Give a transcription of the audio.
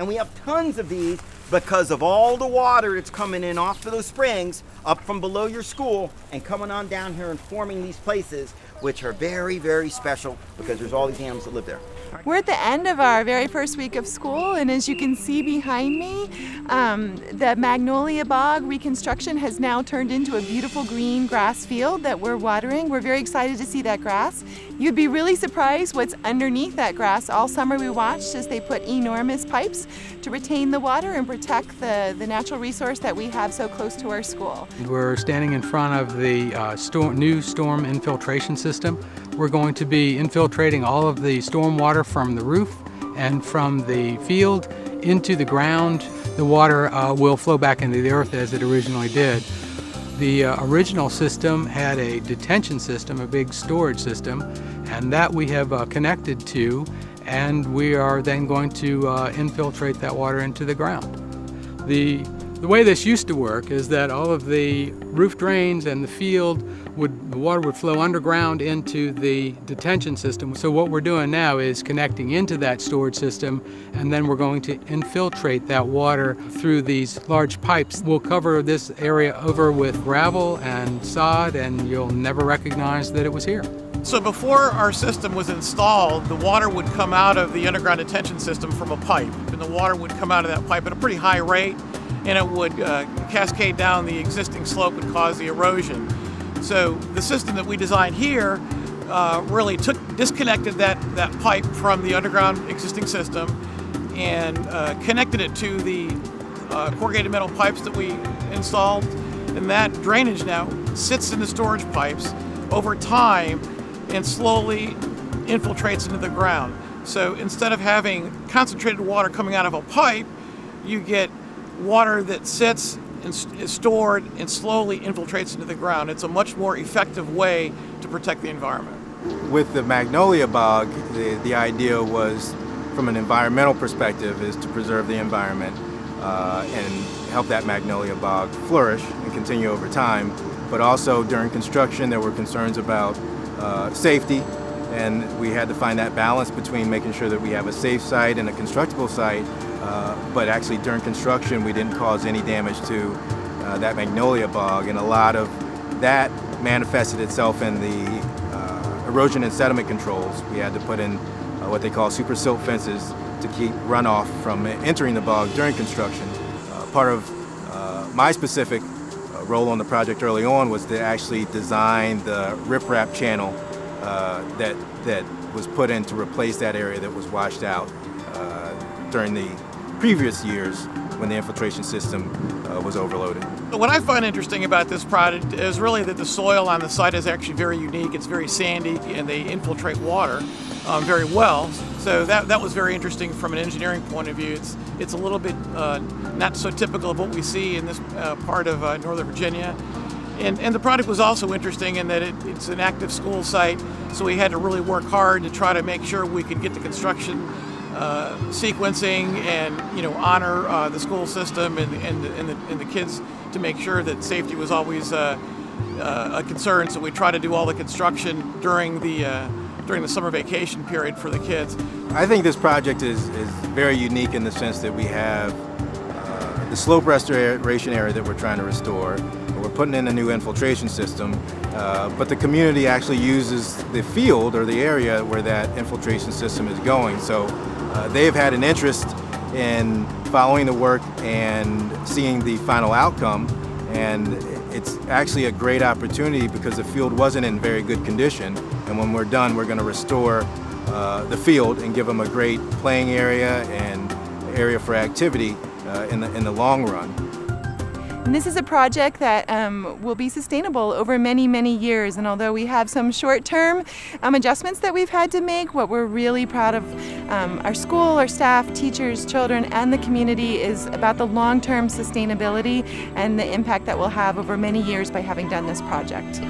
And we have tons of these because of all the water that's coming in off of those springs up from below your school and coming on down here and forming these places, which are very, very special because there's all these animals that live there. We're at the end of our very first week of school, and as you can see behind me, the Magnolia Bog reconstruction has now turned into a beautiful green grass field that we're watering. We're very excited to see that grass. You'd be really surprised what's underneath that grass. All summer we watched as they put enormous pipes to retain the water and protect the natural resource that we have so close to our school. We're standing in front of the new storm infiltration system. We're going to be infiltrating all of the storm water from the roof and from the field into the ground. The water will flow back into the earth as it originally did. The original system had a detention system, a big storage system, and that we have connected to, and we are then going to infiltrate that water into the ground. The way this used to work is that all of the roof drains and the field the water would flow underground into the detention system. So what we're doing now is connecting into that storage system, and then we're going to infiltrate that water through these large pipes. We'll cover this area over with gravel and sod, and you'll never recognize that it was here. So before our system was installed, the water would come out of the underground detention system from a pipe, and the water would come out of that pipe at a pretty high rate, and it would cascade down the existing slope and cause the erosion. So the system that we designed here really disconnected that pipe from the underground existing system and connected it to the corrugated metal pipes that we installed. And that drainage now sits in the storage pipes over time and slowly infiltrates into the ground. So instead of having concentrated water coming out of a pipe, you get water that sits and is stored and slowly infiltrates into the ground. It's a much more effective way to protect the environment. With the Magnolia Bog, the idea was, from an environmental perspective, is to preserve the environment and help that Magnolia Bog flourish and continue over time. But also during construction, there were concerns about safety, and we had to find that balance between making sure that we have a safe site and a constructible site. But actually during construction we didn't cause any damage to that Magnolia Bog, and a lot of that manifested itself in the erosion and sediment controls. We had to put in what they call super silt fences to keep runoff from entering the bog during construction. Part of my specific role on the project early on was to actually design the riprap channel that was put in to replace that area that was washed out during the previous years when the infiltration system was overloaded. What I find interesting about this project is really that the soil on the site is actually very unique. It's very sandy, and they infiltrate water very well. So that was very interesting from an engineering point of view. It's a little bit not so typical of what we see in this part of Northern Virginia. And the project was also interesting in that it's an active school site, so we had to really work hard to try to make sure we could get the construction sequencing and honor the school system and the kids, to make sure that safety was always a concern. So we try to do all the construction during the summer vacation period for the kids. I think this project is very unique in the sense that we have the slope restoration area that we're trying to restore. We're putting in a new infiltration system, but the community actually uses the field or the area where that infiltration system is going. So they've had an interest in following the work and seeing the final outcome, and it's actually a great opportunity because the field wasn't in very good condition, and when we're done we're going to restore the field and give them a great playing area and area for activity in the long run. And this is a project that will be sustainable over many, many years. And although we have some short-term adjustments that we've had to make, what we're really proud of our school, our staff, teachers, children, and the community is about the long-term sustainability and the impact that we'll have over many years by having done this project.